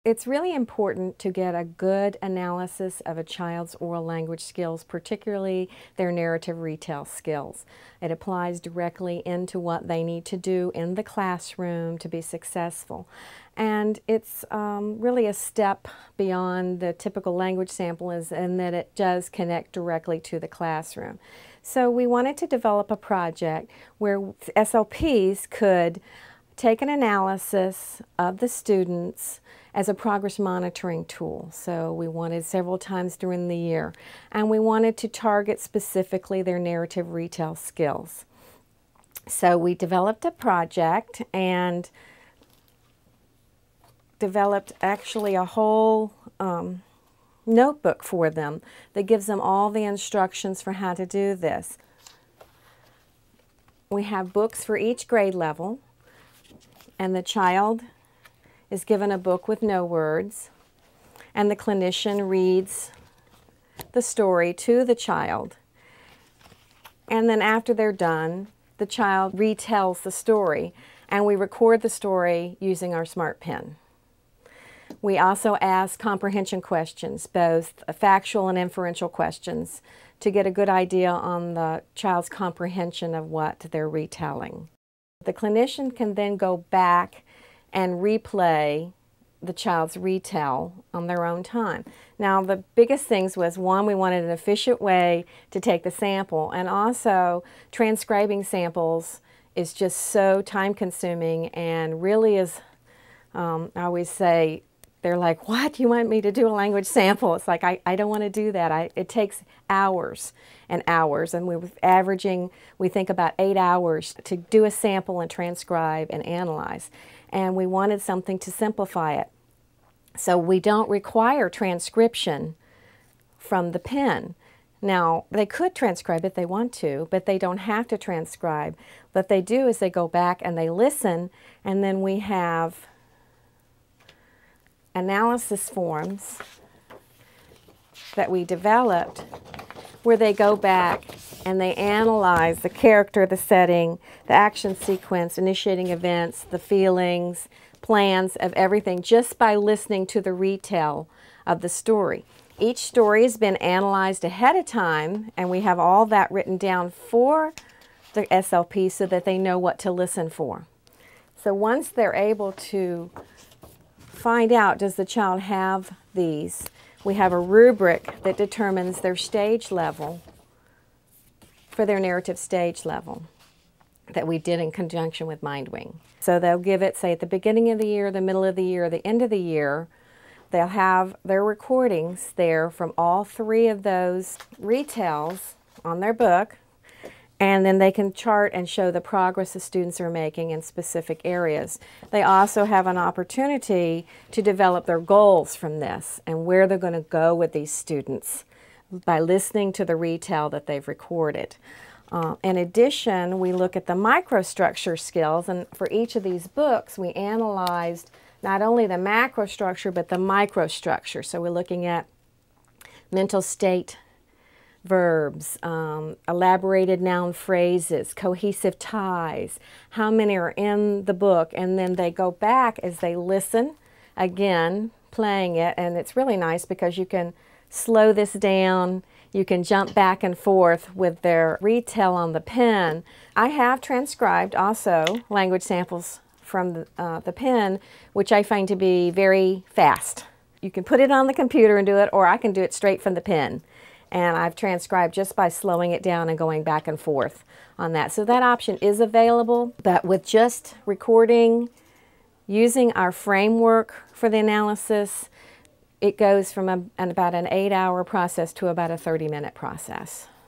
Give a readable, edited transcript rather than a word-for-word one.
It's really important to get a good analysis of a child's oral language skills, particularly their narrative retell skills. It applies directly into what they need to do in the classroom to be successful. And it's really a step beyond the typical language sample in that it does connect directly to the classroom. So we wanted to develop a project where SLPs could take an analysis of the students as a progress monitoring tool. So we wanted several times during the year. And we wanted to target specifically their narrative retell skills. So we developed a project and developed actually a whole notebook for them that gives them all the instructions for how to do this. We have books for each grade level, and the child is given a book with no words, and the clinician reads the story to the child. And then after they're done, the child retells the story, and we record the story using our smart pen. We also ask comprehension questions, both factual and inferential questions, to get a good idea on the child's comprehension of what they're retelling. The clinician can then go back and replay the child's retell on their own time. Now, the biggest things was, one, we wanted an efficient way to take the sample, and also transcribing samples is just so time-consuming and really is, I always say, they're like, what? You want me to do a language sample? It's like, I don't want to do that. It takes hours and hours, and we're averaging, we think, about 8 hours to do a sample and transcribe and analyze. And we wanted something to simplify it. So we don't require transcription from the pen. Now, they could transcribe if they want to, but they don't have to transcribe. What they do is they go back and they listen, and then we have analysis forms that we developed where they go back and they analyze the character, the setting, the action sequence, initiating events, the feelings, plans of everything, just by listening to the retell of the story. Each story has been analyzed ahead of time, and we have all that written down for the SLP so that they know what to listen for. So once they're able to find out, does the child have these, we have a rubric that determines their stage level for their narrative stage level that we did in conjunction with MindWing. So they'll give it, say, at the beginning of the year, the middle of the year, the end of the year. They'll have their recordings there from all 3 of those retells on their book, and then they can chart and show the progress the students are making in specific areas. They also have an opportunity to develop their goals from this and where they're going to go with these students by listening to the retell that they've recorded. In addition, we look at the microstructure skills, and for each of these books we analyzed not only the macrostructure but the microstructure. So we're looking at mental state verbs, elaborated noun phrases, cohesive ties, how many are in the book, and then they go back as they listen, again, playing it, and it's really nice because you can slow this down, you can jump back and forth with their retell on the pen. I have transcribed also language samples from the pen, which I find to be very fast. You can put it on the computer and do it, or I can do it straight from the pen. And I've transcribed just by slowing it down and going back and forth on that. So that option is available, but with just recording, using our framework for the analysis, it goes from about an 8-hour process to about a 30-minute process.